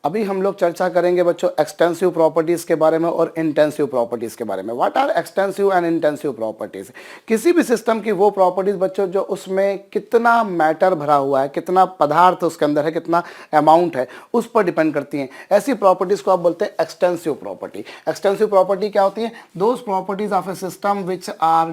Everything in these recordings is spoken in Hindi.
अभी हम लोग चर्चा करेंगे बच्चों एक्सटेंसिव प्रॉपर्टीज के बारे में और इंटेंसिव प्रॉपर्टीज के बारे में। What are extensive and intensive properties? किसी भी सिस्टम की वो प्रॉपर्टीज बच्चों जो उसमें कितना मैटर भरा हुआ है, कितना पदार्थ उसके अंदर है, कितना अमाउंट है, उस पर डिपेंड करती हैं। ऐसी प्रॉपर्टीज को आप बोलते हैं एक्सटेंसिव प्रॉपर्टी। एक्सटेंसिव प्रॉपर्टी क्या होती है? Those properties of a system which are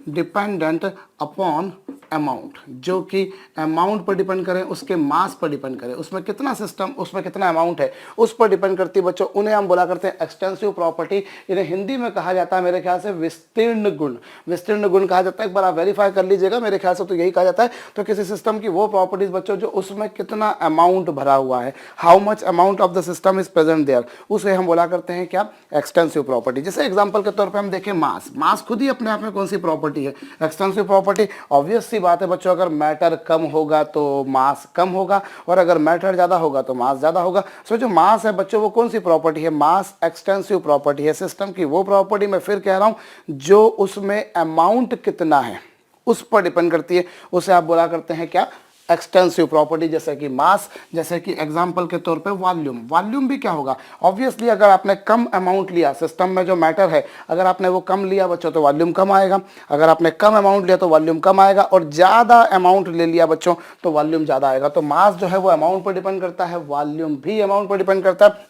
dependent upon amount, जो कि अमाउंट पर डिपेंड करें, उसके मास पर डिपेंड करें, उसमें कितना सिस्टम, उसमें कितना अमाउंट है, उस पर डिपेंड करती है बच्चों। उन्हें हम बोला करते हैं एक्सटेंसिव प्रॉपर्टी। इन्हें हिंदी में कहा जाता है मेरे ख्याल से विस्तीर्ण गुण। विस्तीर्ण गुण कहा जाता है। एक बार आप वेरीफाई कर लीजिएगा, मेरे ख्याल से तो यही कहा जाता है। तो किसी सिस्टम की वो प्रॉपर्टीज बच्चों जो उसमें कितना अमाउंट भरा हुआ है, how much amount of the system is present there, उसे हम बोला करते हैं क्या? Extensive property. जैसे एग्जाम्पल के तौर पर हम देखें मास। मास खुद ही अपने आप में कौन सी प्रॉपर्टी है? Extensive property. ऑब्वियस सी बात है बच्चों, अगर मैटर कम होगा तो मास कम होगा, और अगर मैटर ज्यादा होगा तो मास ज्यादा होगा। सो जो मास है बच्चों वो कौन सी प्रॉपर्टी है? मास एक्सटेंसिव प्रॉपर्टी है। सिस्टम की वो प्रॉपर्टी, मैं फिर कह रहा हूं, जो उसमें अमाउंट कितना है उस पर डिपेंड करती है। उसे आप बोला करते हैं क्या? Extensive property. जैसे कि मास, जैसे कि एग्जांपल के तौर पे वॉल्यूम। वॉल्यूम भी क्या होगा? ऑब्वियसली अगर आपने कम अमाउंट लिया, सिस्टम में जो मैटर है अगर आपने वो कम लिया बच्चों तो वॉल्यूम कम आएगा। अगर आपने कम अमाउंट लिया तो वॉल्यूम कम आएगा, और ज़्यादा अमाउंट ले लिया बच्चों तो वॉल्यूम ज़्यादा आएगा। तो मास जो है वो अमाउंट पर डिपेंड करता है, वॉल्यूम भी अमाउंट पर डिपेंड करता है।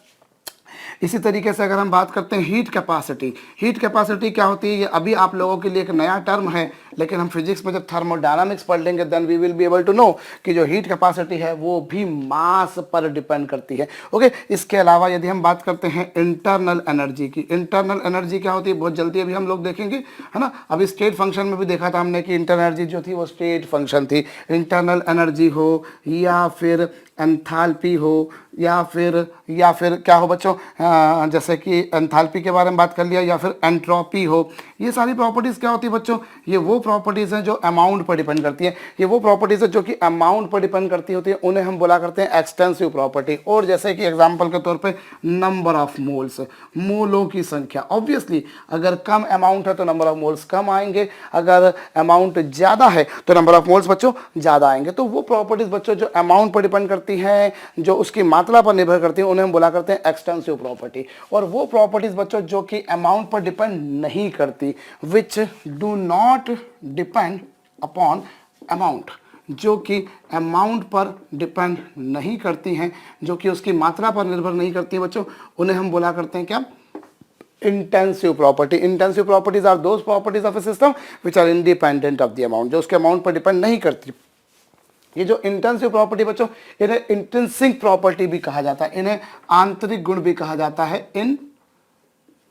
इसी तरीके से अगर हम बात करते हैं हीट कैपेसिटी। हीट कैपेसिटी क्या होती है? ये अभी आप लोगों के लिए एक नया टर्म है, लेकिन हम फिजिक्स में जब थर्मोडायनामिक्स पढ़ लेंगे then we will be able to know कि जो हीट कैपेसिटी है वो भी मास पर डिपेंड करती है। ओके, इसके अलावा यदि हम बात करते हैं इंटरनल एनर्जी की। इंटरनल एनर्जी क्या होती है? बहुत जल्दी अभी हम लोग देखेंगे, है ना। अभी स्टेट फंक्शन में भी देखा था हमने कि इंटरनल एनर्जी जो थी वो स्टेट फंक्शन थी। इंटरनल एनर्जी हो या फिर एंथैल्पी हो या फिर क्या हो बच्चों, जैसे कि एंथैल्पी के बारे में बात कर लिया, या फिर एंट्रोपी हो। ये सारी प्रॉपर्टीज़ क्या होती है बच्चों? ये वो प्रॉपर्टीज़ हैं जो अमाउंट पर डिपेंड करती है। ये वो प्रॉपर्टीज़ है जो कि अमाउंट पर डिपेंड करती होती है, उन्हें हम बोला करते हैं एक्सटेंसिव प्रॉपर्टी। और जैसे कि एग्जांपल के तौर पे नंबर ऑफ मोल्स, मोलों की संख्या। ऑब्वियसली अगर कम अमाउंट है तो नंबर ऑफ मोल्स कम आएंगे, अगर अमाउंट ज़्यादा है तो नंबर ऑफ मोल्स बच्चों ज़्यादा आएंगे। तो वो प्रॉपर्टीज़ बच्चों जो अमाउंट पर डिपेंड करती हैं, जो उसकी मात्रा पर निर्भर करती है, उन्हें हम बोला करते हैं एक्सटेंसिव प्रॉपर्टी। और वो प्रॉपर्टीज बच्चों जो कि अमाउंट पर डिपेंड नहीं करती, which do not depend upon amount, जो कि अमाउंट पर डिपेंड नहीं करती हैं, जो कि उसकी मात्रा पर निर्भर नहीं करती है बच्चों, उन्हें हम बोला करते हैं क्या? Intensive property. Intensive properties are those properties of a system which are independent of the amount, जो उसके अमाउंट पर डिपेंड नहीं करती। ये जो इंटेंसिव प्रॉपर्टी बच्चों, इन्हें इंट्रिंसिक प्रॉपर्टी भी कहा जाता है, इन्हें आंतरिक गुण भी कहा जाता है,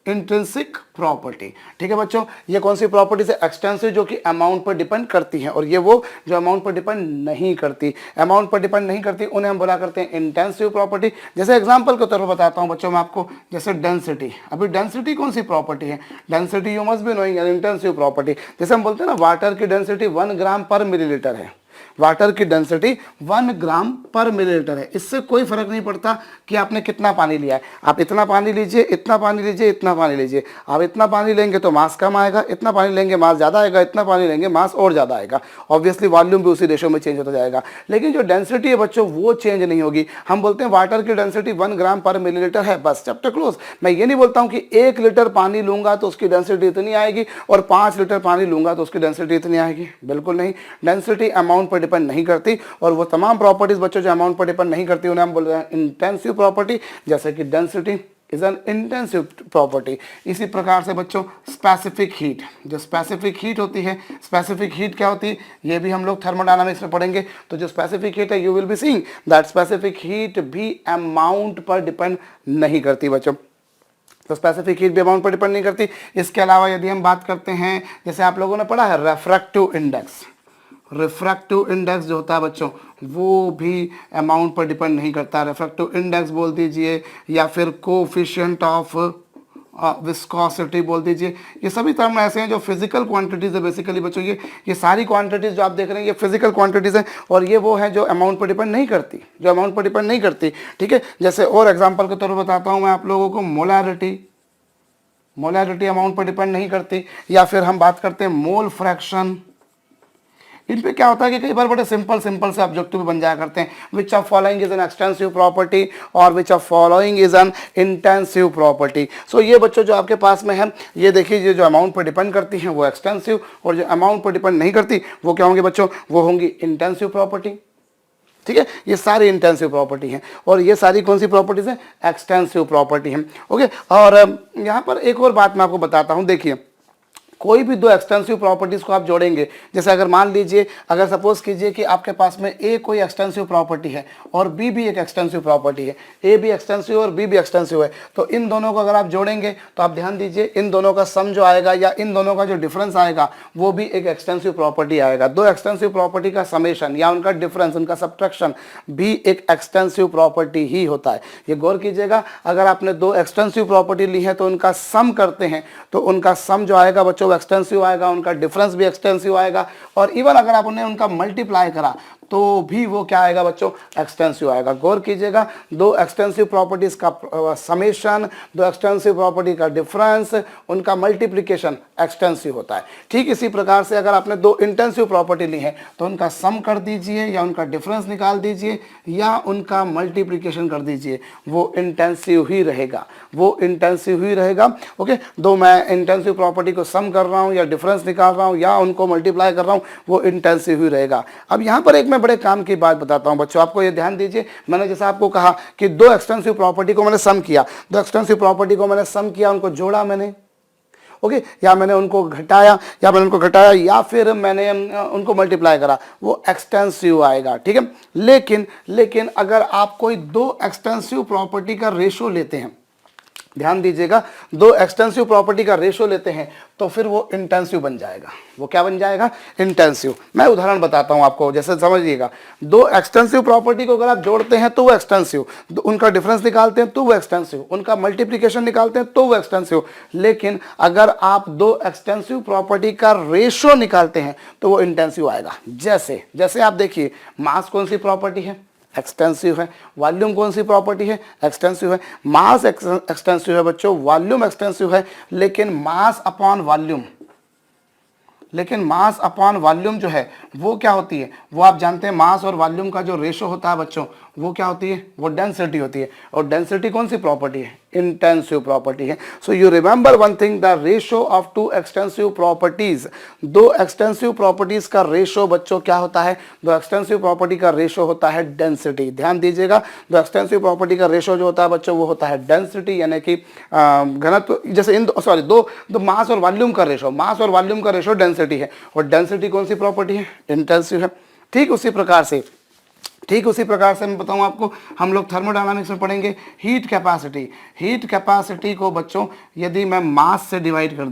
इंट्रिंसिक प्रॉपर्टी। ठीक है बच्चों, ये कौन सी प्रॉपर्टीज है? एक्सटेंसिव, जो कि अमाउंट पर डिपेंड करती हैं, और ये वो जो अमाउंट पर डिपेंड नहीं करती। अमाउंट पर डिपेंड नहीं करती उन्हें हम बोला करते हैं इंटेंसिव प्रॉपर्टी। जैसे एग्जांपल के तौर पर बताता हूं बच्चों मैं आपको, जैसे डेंसिटी। अभी डेंसिटी कौन सी प्रॉपर्टी है? Density you must be knowing, intensive property. जैसे हम बोलते हैं ना वाटर की डेंसिटी 1 ग्राम पर मिलीलीटर है। वाटर की डेंसिटी 1 ग्राम पर मिलीलीटर है। इससे कोई फर्क नहीं पड़ता कि आपने कितना पानी लिया है। आप इतना पानी लीजिए, इतना पानी लीजिए, इतना पानी लीजिए। आप इतना पानी लेंगे तो मास कम आएगा, इतना पानी लेंगे मास ज़्यादा आएगा, इतना पानी लेंगे मास और ज़्यादा आएगा। ऑब्वियसली वॉल्यूम भी उसी रेशो में चेंज होता जाएगा, लेकिन जो डेंसिटी है बच्चों वो चेंज नहीं होगी। हम बोलते हैं वाटर की डेंसिटी 1 ग्राम पर मिलीलीटर है, बस चैप्टर क्लोज। मैं ये नहीं बोलता हूँ कि 1 लीटर पानी लूंगा तो उसकी डेंसिटी इतनी आएगी और 5 लीटर पानी लूंगा तो उसकी डेंसिटी इतनी आएगी। बिल्कुल नहीं, डेंसिटी अमाउंट पर डिपेंड नहीं करती, और वो तमाम प्रॉपर्टीज बच्चों जो अमाउंट पर डिपेंड नहीं करती उन्हें हम बोल रहे हैं इंटेंसिव प्रॉपर्टी। जैसे कि density is an intensive property. इसी प्रकार से बच्चों स्पेसिफिक हीट, जो स्पेसिफिक हीट होती है, स्पेसिफिक हीट क्या होती है ये भी हम लोग थर्मोडायनामिक्स में पढ़ेंगे। तो जो स्पेसिफिक हीट है you will be seeing that specific heat भी अमाउंट पर डिपेंड नहीं करती बच्चों। तो स्पेसिफिक हीट भी अमाउंट पर डिपेंड नहीं करती। इसके अलावा यदि हम बात करते हैं, जैसे आप लोगों ने पढ़ा है रेफ्रैक्टिव इंडेक्स। रिफ्रैक्टिव इंडेक्स जो होता है बच्चों वो भी अमाउंट पर डिपेंड नहीं करता। रिफ्रैक्टिव इंडेक्स बोल दीजिए, या फिर कोफिशिएंट ऑफ विस्कोसिटी बोल दीजिए। ये सभी टर्म ऐसे हैं जो फिजिकल क्वांटिटीज है बेसिकली बच्चों। ये सारी क्वांटिटीज जो आप देख रहे हैं ये फिजिकल क्वांटिटीज हैं, और ये वो है जो अमाउंट पर डिपेंड नहीं करती, जो अमाउंट पर डिपेंड नहीं करती। ठीक है, जैसे और एग्जाम्पल के तौर पर बताता हूँ मैं आप लोगों को, मोलैरिटी। मोलैरिटी अमाउंट पर डिपेंड नहीं करती। या फिर हम बात करते हैं मोल फ्रैक्शन, इन पे क्या होता है कि कई बार बड़े सिंपल से ऑब्जेक्टिव बन जाया करते हैं, which of following is an extensive property और which of following is an intensive property. So ये बच्चों जो आपके पास में है, ये देखिए जो अमाउंट पर डिपेंड करती हैं वो एक्सटेंसिव, और जो अमाउंट पर डिपेंड नहीं करती वो क्या होंगे बच्चों, वो होंगी इंटेंसिव प्रॉपर्टी। ठीक है, ये सारी इंटेंसिव प्रॉपर्टी हैं और ये सारी कौन सी प्रॉपर्टीज हैं, एक्सटेंसिव प्रॉपर्टी हैं। ओके, और यहाँ पर एक और बात मैं आपको बताता हूँ। देखिए, कोई भी दो एक्सटेंसिव प्रॉपर्टीज को आप जोड़ेंगे, जैसे अगर मान लीजिए, अगर सपोज कीजिए कि आपके पास में ए कोई एक्सटेंसिव प्रॉपर्टी है और बी भी एक एक्सटेंसिव प्रॉपर्टी है, ए भी एक्सटेंसिव और बी भी एक्सटेंसिव है, तो इन दोनों को अगर आप जोड़ेंगे तो आप ध्यान दीजिए, इन दोनों का सम जो आएगा या इन दोनों का जो डिफरेंस आएगा वो भी एक एक्सटेंसिव प्रॉपर्टी आएगा। दो एक्सटेंसिव प्रॉपर्टी का समेशन या उनका डिफरेंस, उनका सब्ट्रैक्शन भी एक एक्सटेंसिव प्रॉपर्टी ही होता है। ये गौर कीजिएगा, अगर आपने दो एक्सटेंसिव प्रॉपर्टी ली है तो उनका सम करते हैं तो उनका सम जो आएगा बच्चों एक्सटेंसिव आएगा, उनका डिफरेंस भी एक्सटेंसिव आएगा, और इवन अगर आप उन्हें उनका मल्टीप्लाई करा तो भी वो क्या आएगा बच्चों, एक्सटेंसिव आएगा। गौर कीजिएगा, दो एक्सटेंसिव प्रॉपर्टीज का समेशन, दो एक्सटेंसिव प्रॉपर्टी का डिफरेंस, उनका मल्टीप्लिकेशन एक्सटेंसिव होता है। ठीक इसी प्रकार से अगर आपने दो इंटेंसिव प्रॉपर्टी ली है तो उनका सम कर दीजिए या उनका डिफरेंस निकाल दीजिए या उनका मल्टीप्लिकेशन कर दीजिए, वो इंटेंसिव ही रहेगा, वो इंटेंसिव ही रहेगा। ओके, दो मैं इंटेंसिव प्रॉपर्टी को सम कर रहा हूँ या डिफरेंस निकाल रहा हूँ या उनको मल्टीप्लाई कर रहा हूँ, वो इंटेंसिव ही रहेगा। अब यहाँ पर एक मैं बड़े काम की बात बताता हूं बच्चों, आपको ये ध्यान दीजिए, मैंने जैसा आपको कहा कि दो एक्सटेंसिव प्रॉपर्टी को मैंने सम किया, दो एक्सटेंसिव प्रॉपर्टी को मैंने सम किया, उनको जोड़ा मैंने, ओके, या मैंने उनको घटाया या फिर मैंने उनको मल्टीप्लाई करा, वो एक्सटेंसिव आएगा। ठीक है, लेकिन अगर आप कोई दो एक्सटेंसिव प्रॉपर्टी का रेशो लेते हैं, ध्यान दीजिएगा, दो एक्सटेंसिव प्रॉपर्टी का रेशो लेते हैं तो फिर वो इंटेंसिव बन जाएगा। वो क्या बन जाएगा, इंटेंसिव। मैं उदाहरण बताता हूं आपको, जैसे समझिएगा, दो एक्सटेंसिव प्रॉपर्टी को अगर आप जोड़ते हैं तो वो एक्सटेंसिव, उनका डिफरेंस निकालते हैं तो वो एक्सटेंसिव, उनका मल्टीप्लिकेशन निकालते हैं तो वो एक्सटेंसिव। लेकिन अगर आप दो एक्सटेंसिव प्रॉपर्टी का रेशो निकालते हैं तो वो इंटेंसिव आएगा। जैसे आप देखिए, मास कौन सी प्रॉपर्टी है, एक्सटेंसिव है। वॉल्यूम कौन सी प्रॉपर्टी है, एक्सटेंसिव है। मास एक्सटेंसिव है बच्चों, वॉल्यूम एक्सटेंसिव है, लेकिन मास अपॉन वॉल्यूम जो है वो क्या होती है, वो आप जानते हैं, मास और वॉल्यूम का जो रेशो होता है बच्चों, वो क्या होती है, वो डेंसिटी होती है। और डेंसिटी कौन सी प्रॉपर्टी है, इंटेंसिव प्रॉपर्टी है। So you remember one thing, the ratio of two extensive properties, दो एक्सटेंसिव प्रॉपर्टीज का रेशो बच्चों क्या होता है, दो एक्सटेंसिव प्रॉपर्टी का रेशो होता है डेंसिटी। ध्यान दीजिएगा, दो एक्सटेंसिव प्रॉपर्टी का रेशो जो होता है बच्चों वो होता है डेंसिटी, यानी कि घनत्व। जैसे दो मास और वॉल्यूम का रेशो डेंसिटी है, और डेंसिटी कौन सी प्रॉपर्टी है, इंटेंसिव है। ठीक उसी प्रकार से मैं बताऊं आपको, हम लोग थर्मोडायनामिक्स में पढ़ेंगे हीट कैपेसिटी को बच्चों यदि मैं मास से डिवाइड कर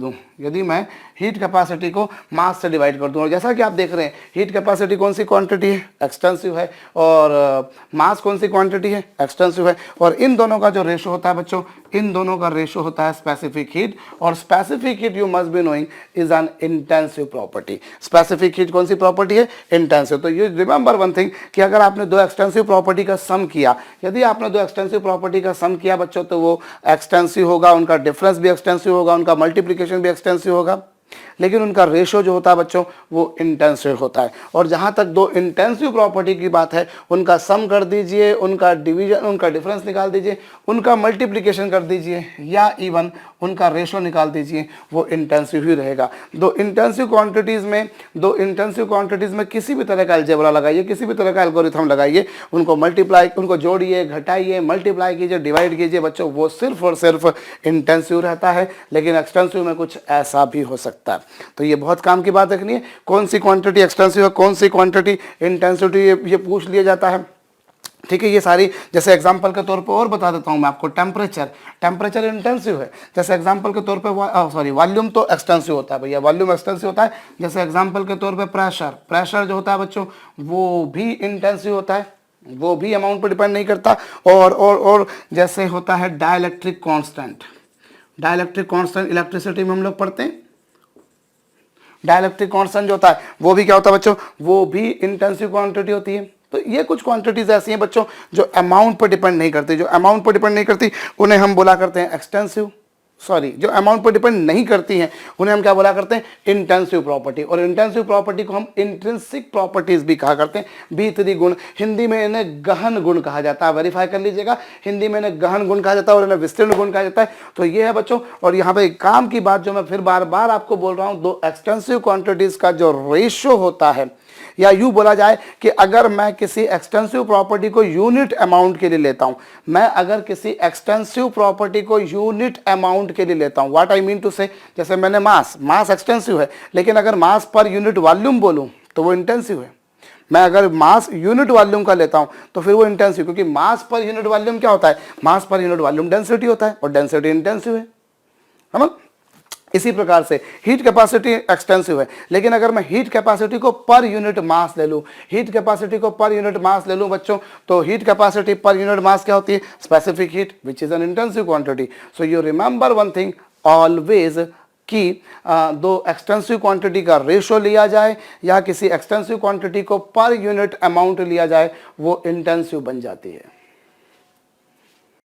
दूं, और जैसा कि आप देख रहे हैं, हीट कैपेसिटी कौन सी क्वांटिटी है, एक्सटेंसिव है, और मास कौन सी क्वांटिटी है, एक्सटेंसिव है। और इन दोनों का जो रेशो होता है बच्चों, इन दोनों का रेशो होता है स्पेसिफिक हीट, और specific heat you must be knowing is an intensive property. Specific heat कौन सी प्रॉपर्टी है, इंटेंसिव। तो यू रिमेंबर वन थिंग कि अगर आपने दो एक्सटेंसिव प्रॉपर्टी का सम किया, यदि आपने दो एक्सटेंसिव प्रॉपर्टी का सम किया बच्चों, तो वो एक्सटेंसिव होगा, उनका डिफरेंस भी एक्सटेंसिव होगा, उनका मल्टीप्लिकेशन भी एक्सटेंसिव होगा, लेकिन उनका रेशो जो होता है बच्चों वो इंटेंसिव होता है। और जहां तक दो इंटेंसिव प्रॉपर्टी की बात है, उनका सम कर दीजिए, उनका डिवीजन, उनका डिफरेंस निकाल दीजिए, उनका मल्टीप्लिकेशन कर दीजिए, या इवन उनका रेशो निकाल दीजिए, वो इंटेंसिव ही रहेगा। दो इंटेंसिव क्वांटिटीज में किसी भी तरह का अलजेब्रा लगाइए, किसी भी तरह का एल्गोरिथम लगाइए, उनको जोड़िए, घटाइए, मल्टीप्लाई कीजिए, डिवाइड कीजिए बच्चों, वो सिर्फ और सिर्फ इंटेंसिव रहता है। लेकिन एक्सटेंसिव में कुछ ऐसा भी हो सकता है। तो ये बहुत काम की बात रखनी है, कौन सी क्वांटिटी एक्सटेंसिव है, कौन सी क्वांटिटी इंटेंसिटी, ये पूछ लिया जाता है। ठीक है, ये सारी, जैसे एग्जांपल के तौर पे और बता देता हूं मैं आपको, टेम्परेचर इंटेंसिव है। जैसे एग्जांपल के तौर पे वॉल्यूम तो एक्सटेंसिव होता है भैया, वॉल्यूम एक्सटेंसिव होता है। जैसे एग्जांपल के तौर पे प्रेशर जो होता है बच्चों, वो भी इंटेंसिव होता है, वो भी अमाउंट पर डिपेंड नहीं करता। और जैसे होता है डाइलेक्ट्रिक कांस्टेंट इलेक्ट्रिसिटी में हम लोग पढ़ते हैं, डाइलेक्ट्रिक कांस्टेंट जो होता है वो भी क्या होता है बच्चों, वो भी इंटेंसिव क्वांटिटी होती है। तो ये कुछ क्वांटिटीज ऐसी हैं बच्चों जो अमाउंट पर डिपेंड नहीं करती, उन्हें हम बोला करते हैं एक्सटेंसिव। सॉरी, जो अमाउंट पर डिपेंड नहीं करती हैं उन्हें हम क्या बोला करते हैं, इंटेंसिव प्रॉपर्टी। और इंटेंसिव प्रॉपर्टी को हम इंट्रिंसिक प्रॉपर्टीज भी कहा करते हैं, भीतरी गुण। हिंदी में इन्हें गहन गुण कहा जाता है, वेरीफाई कर लीजिएगा, हिंदी में इन्हें गहन गुण कहा जाता है और इन्हें विस्तीर्ण गुण कहा जाता है। तो ये है बच्चों। और यहाँ पे काम की बात जो मैं फिर बार बार आपको बोल रहा हूँ, दो एक्सटेंसिव क्वांटिटीज का जो रेशियो होता है, या यूं बोला जाए कि अगर मैं किसी एक्सटेंसिव प्रॉपर्टी को यूनिट अमाउंट के लिए लेता हूं, मैं अगर किसी एक्सटेंसिव प्रॉपर्टी को यूनिट अमाउंट के लिए लेता हूं, व्हाट आई मीन टू से, जैसे मैंने मास एक्सटेंसिव है, लेकिन अगर मास पर यूनिट वॉल्यूम बोलूं तो वो इंटेंसिव है। मैं अगर मास यूनिट वॉल्यूम का लेता हूं तो फिर वो इंटेंसिव, क्योंकि मास पर यूनिट वॉल्यूम क्या होता है, मास पर यूनिट वॉल्यूम डेंसिटी होता है और डेंसिटी इंटेंसिव है ना। इसी प्रकार से हीट कैपेसिटी एक्सटेंसिव है, लेकिन अगर मैं हीट कैपेसिटी को पर यूनिट मास ले लूं, हीट कैपेसिटी को पर यूनिट मास ले लूं बच्चों, तो heat capacity per unit mass क्या होती है, specific heat, which is an intensive quantity. So you remember one thing always कि दो एक्सटेंसिव क्वांटिटी का रेशो लिया जाए या किसी एक्सटेंसिव क्वांटिटी को पर यूनिट अमाउंट लिया जाए, वो इंटेंसिव बन जाती है।